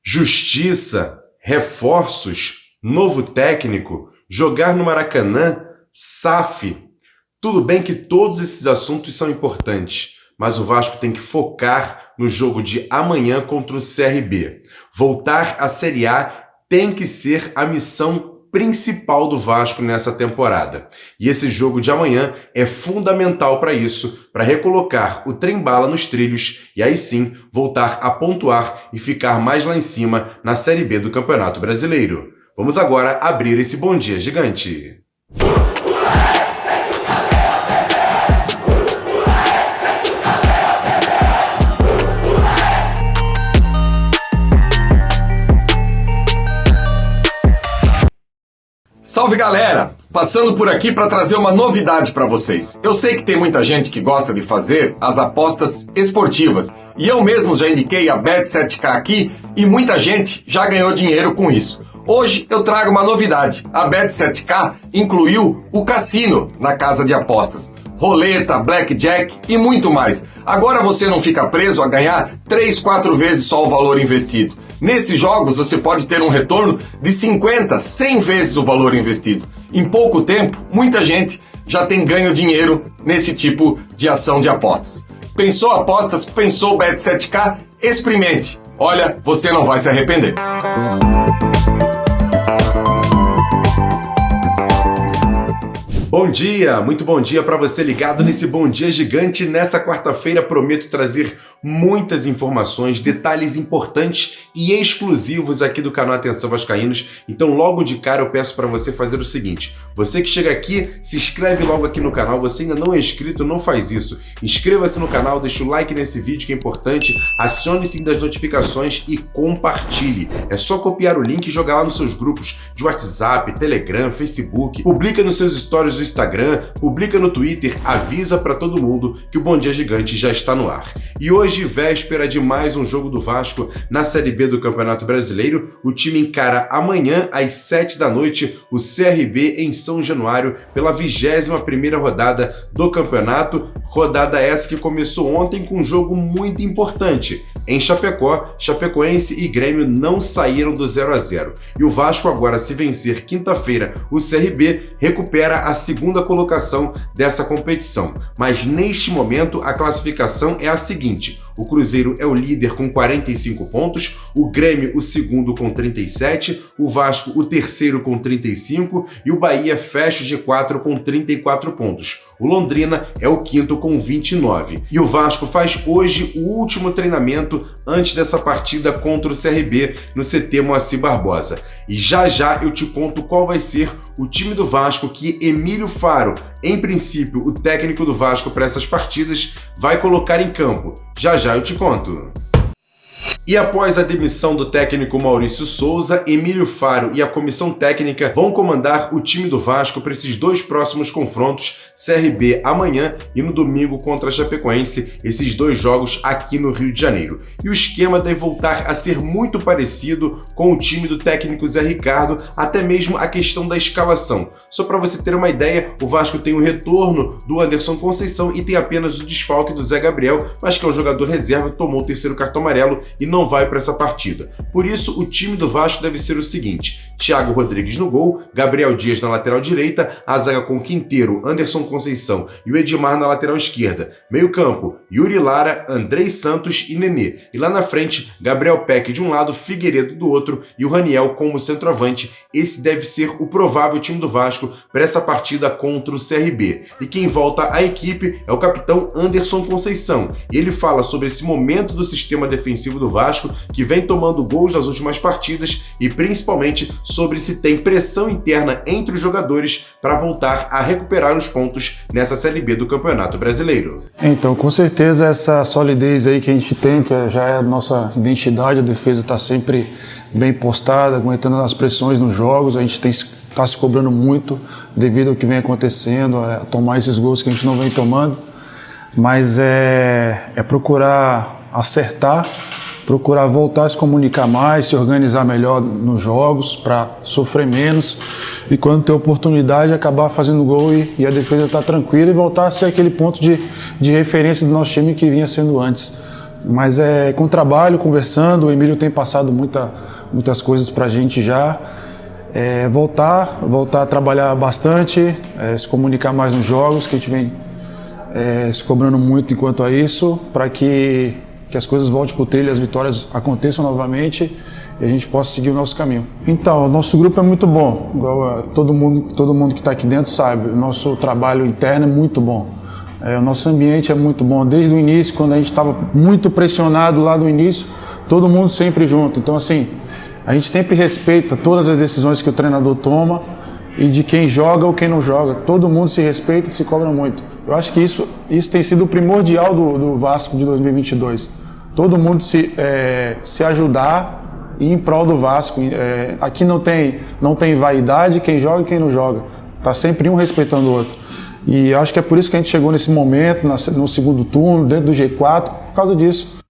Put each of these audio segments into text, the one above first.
Justiça, reforços, novo técnico, jogar no Maracanã, SAF. Tudo bem que todos esses assuntos são importantes, mas o Vasco tem que focar no jogo de amanhã contra o CRB. Voltar à Série A tem que ser a missão principal do Vasco nessa temporada. E esse jogo de amanhã é fundamental para isso, para recolocar o trem-bala nos trilhos e aí sim voltar a pontuar e ficar mais lá em cima na Série B do Campeonato Brasileiro. Vamos agora abrir esse Bom Dia Gigante. Salve galera! Passando por aqui para trazer uma novidade para vocês. Eu sei que tem muita gente que gosta de fazer as apostas esportivas e eu mesmo já indiquei a Bet7k aqui e muita gente já ganhou dinheiro com isso. Hoje eu trago uma novidade. A Bet7k incluiu o cassino na casa de apostas. Roleta, blackjack e muito mais. Agora você não fica preso a ganhar 3, 4 vezes só o valor investido. Nesses jogos você pode ter um retorno de 50, 100 vezes o valor investido. Em pouco tempo, muita gente já tem ganho dinheiro nesse tipo de ação de apostas. Pensou apostas? Pensou Bet7k? Experimente! Olha, você não vai se arrepender. Bom dia, muito bom dia para você ligado nesse Bom Dia Gigante. Nessa quarta-feira prometo trazer muitas informações, detalhes importantes e exclusivos aqui do canal Atenção Vascaínos. Então logo de cara eu peço para você fazer o seguinte, você que chega aqui, se inscreve logo aqui no canal, você ainda não é inscrito, não faz isso. Inscreva-se no canal, deixa o like nesse vídeo que é importante, acione o sininho das notificações e compartilhe. É só copiar o link e jogar lá nos seus grupos de WhatsApp, Telegram, Facebook, publica nos seus stories do Instagram, publica no Twitter, avisa para todo mundo que o Bom Dia Gigante já está no ar. E hoje, véspera de mais um jogo do Vasco na Série B do Campeonato Brasileiro, o time encara amanhã às 7 da noite o CRB em São Januário pela 21ª rodada do campeonato, rodada essa que começou ontem com um jogo muito importante. Em Chapecó, Chapecoense e Grêmio não saíram do 0-0. E o Vasco agora, se vencer quinta-feira o CRB, recupera a segunda colocação dessa competição. Mas neste momento a classificação é a seguinte: o Cruzeiro é o líder com 45 pontos, o Grêmio o segundo com 37, o Vasco o terceiro com 35 e o Bahia fecha o G4 com 34 pontos. O Londrina é o quinto com 29. E o Vasco faz hoje o último treinamento antes dessa partida contra o CRB no CT Moacir Barbosa. E já já eu te conto qual vai ser o time do Vasco que Emílio Faro, em princípio o técnico do Vasco para essas partidas, vai colocar em campo. Já já eu te conto. E após a demissão do técnico Maurício Souza, Emílio Faro e a comissão técnica vão comandar o time do Vasco para esses dois próximos confrontos, CRB amanhã e no domingo contra a Chapecoense, esses dois jogos aqui no Rio de Janeiro. E o esquema deve voltar a ser muito parecido com o time do técnico Zé Ricardo, até mesmo a questão da escalação. Só para você ter uma ideia, o Vasco tem o retorno do Anderson Conceição e tem apenas o desfalque do Zé Gabriel, mas que é um jogador reserva, tomou o terceiro cartão amarelo e não vai para essa partida. Por isso, o time do Vasco deve ser o seguinte: Thiago Rodrigues no gol, Gabriel Dias na lateral direita, a zaga com Quinteiro, Anderson Conceição e o Edmar na lateral esquerda. Meio campo, Yuri Lara, Andrei Santos e Nenê. E lá na frente, Gabriel Peck de um lado, Figueiredo do outro e o Raniel como centroavante. Esse deve ser o provável time do Vasco para essa partida contra o CRB. E quem volta à equipe é o capitão Anderson Conceição. E ele fala sobre esse momento do sistema defensivo do Vasco, que vem tomando gols nas últimas partidas e principalmente sobre se tem pressão interna entre os jogadores para voltar a recuperar os pontos nessa Série B do Campeonato Brasileiro. Então, com certeza essa solidez aí que a gente tem, que já é a nossa identidade, a defesa está sempre bem postada, aguentando as pressões nos jogos, a gente está se cobrando muito devido ao que vem acontecendo, a tomar esses gols que a gente não vem tomando, mas é procurar acertar, procurar voltar a se comunicar mais, se organizar melhor nos jogos para sofrer menos e quando ter oportunidade acabar fazendo gol e a defesa estar tranquila e voltar a ser aquele ponto de referência do nosso time que vinha sendo antes. Mas com trabalho, conversando, o Emílio tem passado muitas coisas pra gente já. Voltar a trabalhar bastante, se comunicar mais nos jogos, que a gente vem se cobrando muito enquanto a isso, para que as coisas voltem para o trilho, as vitórias aconteçam novamente e a gente possa seguir o nosso caminho. Então, o nosso grupo é muito bom, igual todo mundo que está aqui dentro sabe, o nosso trabalho interno é muito bom. O nosso ambiente é muito bom, desde o início, quando a gente estava muito pressionado lá no início, todo mundo sempre junto. Então, assim, a gente sempre respeita todas as decisões que o treinador toma e de quem joga ou quem não joga. Todo mundo se respeita e se cobra muito. Eu acho que isso tem sido o primordial do Vasco de 2022. Todo mundo se ajudar e ir em prol do Vasco. Aqui não tem vaidade, quem joga e quem não joga. Está sempre um respeitando o outro. E eu acho que é por isso que a gente chegou nesse momento, no segundo turno, dentro do G4, por causa disso.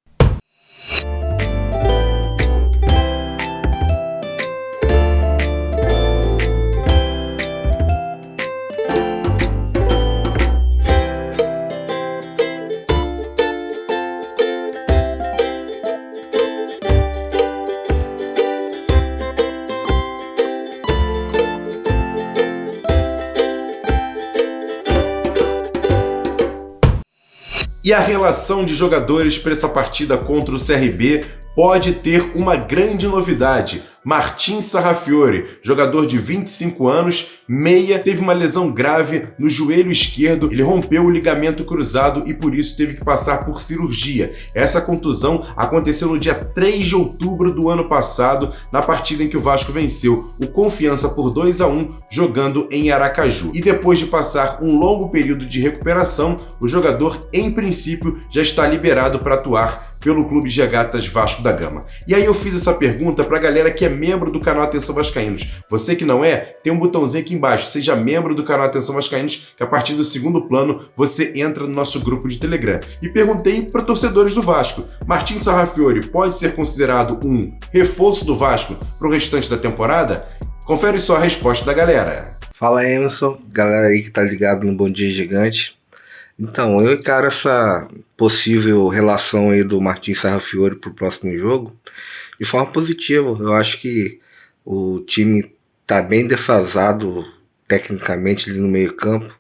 E a relação de jogadores para essa partida contra o CRB pode ter uma grande novidade. Martin Sarrafiore, jogador de 25 anos, meia, teve uma lesão grave no joelho esquerdo, ele rompeu o ligamento cruzado e por isso teve que passar por cirurgia. Essa contusão aconteceu no dia 3 de outubro do ano passado, na partida em que o Vasco venceu o Confiança por 2-1, jogando em Aracaju. E depois de passar um longo período de recuperação, o jogador, em princípio, já está liberado para atuar pelo Clube de Regatas Vasco da Gama. E aí eu fiz essa pergunta para a galera que é membro do canal Atenção Vascaínos. Você que não tem um botãozinho aqui embaixo, seja membro do canal Atenção Vascaínos, que a partir do segundo plano você entra no nosso grupo de Telegram. E perguntei para torcedores do Vasco, Martin Sarrafiore pode ser considerado um reforço do Vasco para o restante da temporada? Confere só a resposta da galera. Fala Emerson, galera aí que tá ligado no Bom Dia Gigante. Então, eu encaro essa possível relação aí do Martin Sarrafiore pro próximo jogo de forma positiva. Eu acho que o time tá bem defasado tecnicamente ali no meio campo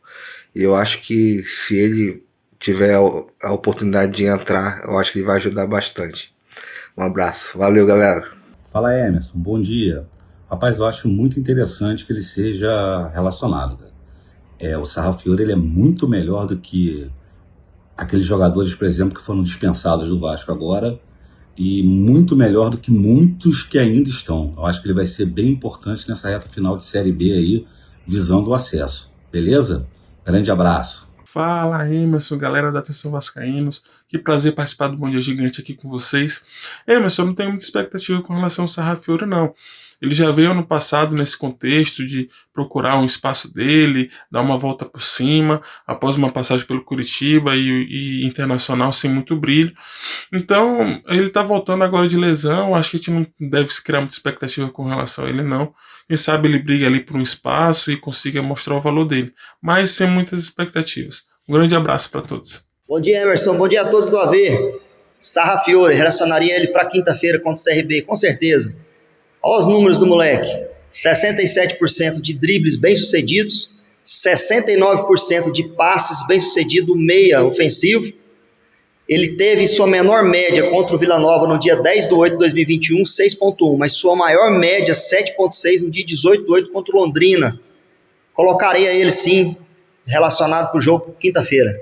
e eu acho que se ele tiver a oportunidade de entrar, eu acho que ele vai ajudar bastante. Um abraço, valeu galera. Fala Emerson, bom dia. Rapaz, eu acho muito interessante que ele seja relacionado, cara. O Sarrafiore ele é muito melhor do que aqueles jogadores, por exemplo, que foram dispensados do Vasco agora e muito melhor do que muitos que ainda estão. Eu acho que ele vai ser bem importante nessa reta final de Série B aí, visando o acesso. Beleza? Grande abraço. Fala Emerson, galera da Atenção Vascaínos, que prazer participar do Bom Dia Gigante aqui com vocês. Emerson, eu não tenho muita expectativa com relação ao Sarrafiore não. Ele já veio ano passado nesse contexto de procurar um espaço dele, dar uma volta por cima, após uma passagem pelo Curitiba e Internacional sem muito brilho. Então, ele está voltando agora de lesão, acho que a gente não deve se criar muita expectativa com relação a ele não. Quem sabe ele briga ali por um espaço e consiga mostrar o valor dele, mas sem muitas expectativas. Um grande abraço para todos. Bom dia Emerson, bom dia a todos do AV. Sarrafiore, relacionaria ele para quinta-feira contra o CRB, com certeza. Olha os números do moleque, 67% de dribles bem-sucedidos, 69% de passes bem-sucedidos, meia ofensivo. Ele teve sua menor média contra o Vila Nova no dia 10 de 8 de 2021, 6.1, mas sua maior média, 7.6, no dia 18 de 8 contra o Londrina. Colocaria ele sim, relacionado para o jogo quinta-feira.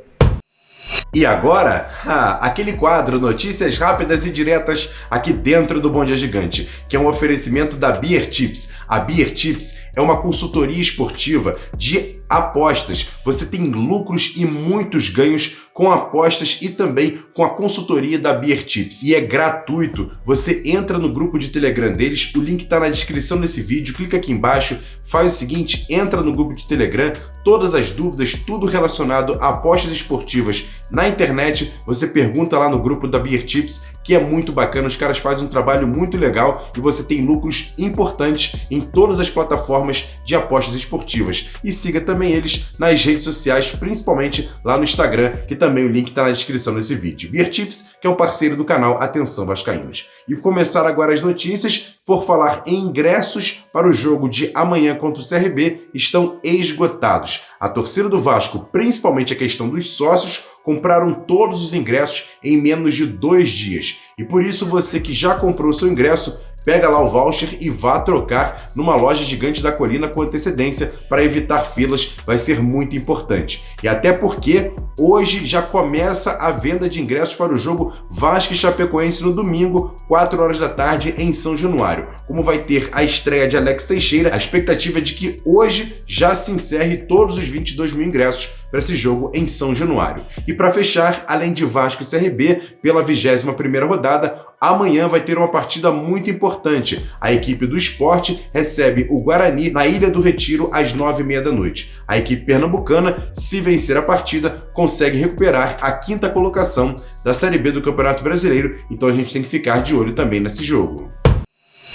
E agora, aquele quadro Notícias Rápidas e Diretas aqui dentro do Bom Dia Gigante, que é um oferecimento da Beer Tips. A Beer Tips é uma consultoria esportiva de apostas. Você tem lucros e muitos ganhos com apostas e também com a consultoria da Beer Tips. E é gratuito. Você entra no grupo de Telegram deles, o link está na descrição desse vídeo, clica aqui embaixo, faz o seguinte, entra no grupo de Telegram, todas as dúvidas, tudo relacionado a apostas esportivas na internet, você pergunta lá no grupo da Beer Tips, que é muito bacana, os caras fazem um trabalho muito legal e você tem lucros importantes em todas as plataformas de apostas esportivas. E siga também também eles nas redes sociais, principalmente lá no Instagram, que também o link está na descrição desse vídeo. Beer Tips, que é um parceiro do canal Atenção Vascaínos. E por começar agora as notícias, por falar em ingressos para o jogo de amanhã contra o CRB, estão esgotados. A torcida do Vasco, principalmente a questão dos sócios, compraram todos os ingressos em menos de 2 dias. E por isso você que já comprou seu ingresso, pega lá o voucher e vá trocar numa loja Gigante da Colina com antecedência para evitar filas, vai ser muito importante. E até porque hoje já começa a venda de ingressos para o jogo Vasco e Chapecoense no domingo, 4 horas da tarde em São Januário. Como vai ter a estreia de Alex Teixeira, a expectativa é de que hoje já se encerre todos os 22 mil ingressos para esse jogo em São Januário. E para fechar, além de Vasco e CRB, pela 21ª rodada, amanhã vai ter uma partida muito importante. A equipe do Sport recebe o Guarani na Ilha do Retiro às 9h30 da noite. A equipe pernambucana, se vencer a partida, consegue recuperar a 5ª colocação da Série B do Campeonato Brasileiro, então a gente tem que ficar de olho também nesse jogo.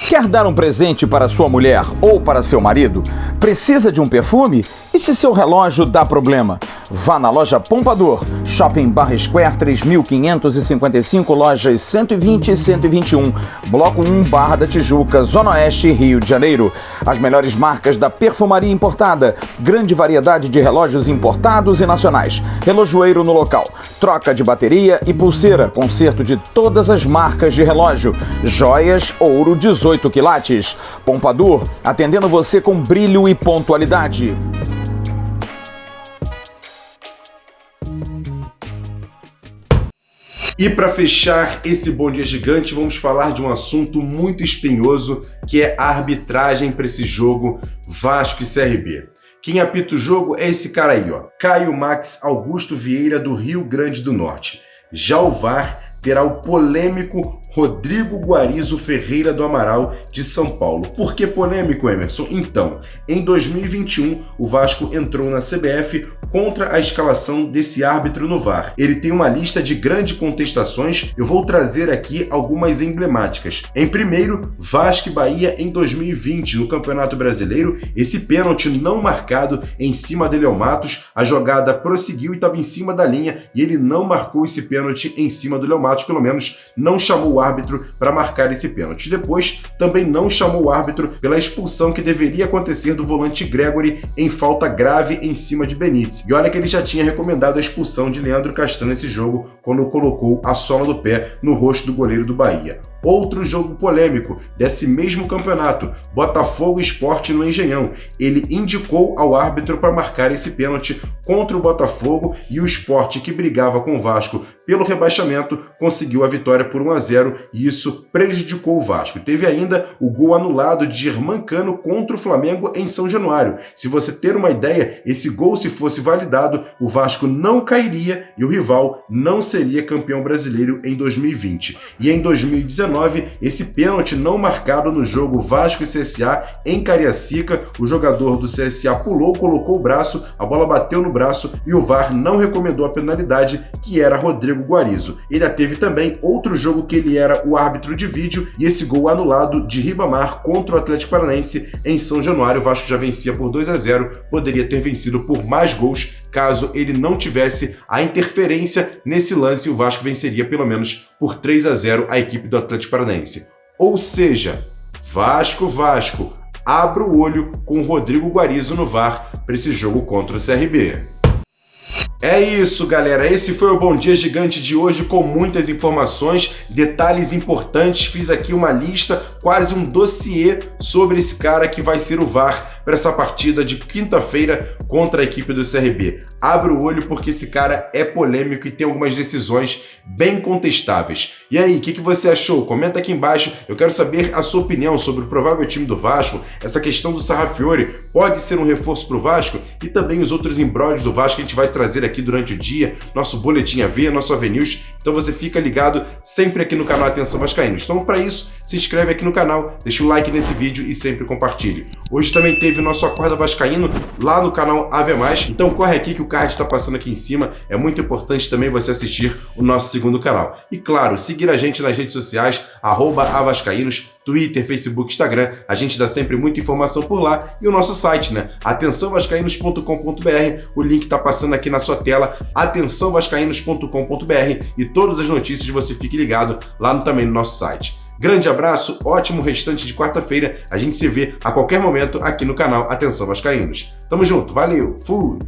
Quer dar um presente para sua mulher ou para seu marido? Precisa de um perfume? E se seu relógio dá problema? Vá na loja Pompadour, Shopping Barra Square 3555, lojas 120 e 121, Bloco 1, Barra da Tijuca, Zona Oeste, Rio de Janeiro. As melhores marcas da perfumaria importada, grande variedade de relógios importados e nacionais, relojoeiro no local, troca de bateria e pulseira, conserto de todas as marcas de relógio, joias, ouro 18 quilates. Pompadour, atendendo você com brilho e pontualidade. E para fechar esse Bom Dia Gigante, vamos falar de um assunto muito espinhoso, que é a arbitragem para esse jogo Vasco e CRB. Quem apita o jogo é esse cara aí, ó, Caio Max Augusto Vieira, do Rio Grande do Norte. Já o VAR terá o polêmico Rodrigo Guarizo Ferreira do Amaral, de São Paulo. Por que polêmico, Emerson? Então, em 2021, o Vasco entrou na CBF contra a escalação desse árbitro no VAR. Ele tem uma lista de grandes contestações, eu vou trazer aqui algumas emblemáticas. Em primeiro, Vasco e Bahia em 2020, no Campeonato Brasileiro, esse pênalti não marcado em cima de Léo Matos, a jogada prosseguiu e estava em cima da linha e ele não marcou esse pênalti em cima do Léo Matos, pelo menos não chamou o árbitro para marcar esse pênalti. Depois, também não chamou o árbitro pela expulsão que deveria acontecer do volante Gregory em falta grave em cima de Benítez. E olha que ele já tinha recomendado a expulsão de Leandro Castan nesse jogo, quando colocou a sola do pé no rosto do goleiro do Bahia. Outro jogo polêmico desse mesmo campeonato, Botafogo Sport no Engenhão. Ele indicou ao árbitro para marcar esse pênalti contra o Botafogo e o Sport, que brigava com o Vasco pelo rebaixamento, conseguiu a vitória por 1-0 e isso prejudicou o Vasco. Teve ainda o gol anulado de Germancano contra o Flamengo em São Januário. Se você ter uma ideia, esse gol, se fosse validado, o Vasco não cairia e o rival não seria campeão brasileiro em 2020. E em 2019, esse pênalti não marcado no jogo Vasco e CSA em Cariacica, o jogador do CSA pulou, colocou o braço, a bola bateu no braço e o VAR não recomendou a penalidade, que era Rodrigo Guarizo. Ele teve também outro jogo que ele era o árbitro de vídeo e esse gol anulado de Ribamar contra o Atlético Paranaense em São Januário. O Vasco já vencia por 2-0, poderia ter vencido por mais gols caso ele não tivesse a interferência nesse lance. O Vasco venceria pelo menos por 3-0 a equipe do Atlético Paranaense. Ou seja, Vasco, abra o olho com o Rodrigo Guarizo no VAR para esse jogo contra o CRB. É isso, galera. Esse foi o Bom Dia Gigante de hoje, com muitas informações, detalhes importantes. Fiz aqui uma lista, quase um dossiê sobre esse cara que vai ser o VAR para essa partida de quinta-feira contra a equipe do CRB. Abra o olho porque esse cara é polêmico e tem algumas decisões bem contestáveis. E aí, o que você achou? Comenta aqui embaixo. Eu quero saber a sua opinião sobre o provável time do Vasco, essa questão do Sarrafiore pode ser um reforço para o Vasco e também os outros embrólios do Vasco que a gente vai trazer aqui durante o dia, nosso Boletim AV, nosso AV News, Então você fica ligado sempre aqui no canal Atenção Vascaínos. Então para isso, se inscreve aqui no canal, deixa o like nesse vídeo e sempre compartilhe. Hoje também teve o nosso Acorda Vascaíno lá no canal Ave Mais, então corre aqui que o card está passando aqui em cima. É muito importante também você assistir o nosso segundo canal. E claro, seguir a gente nas redes sociais, @avascaínos, Twitter, Facebook, Instagram. A gente dá sempre muita informação por lá. E o nosso site, né? atençãovascaínos.com.br. O link está passando aqui na sua tela, atençãovascaínos.com.br, e todas as notícias você fique ligado lá também no nosso site. Grande abraço, ótimo restante de quarta-feira. A gente se vê a qualquer momento aqui no canal Atenção Vascaínos. Tamo junto, valeu, fui!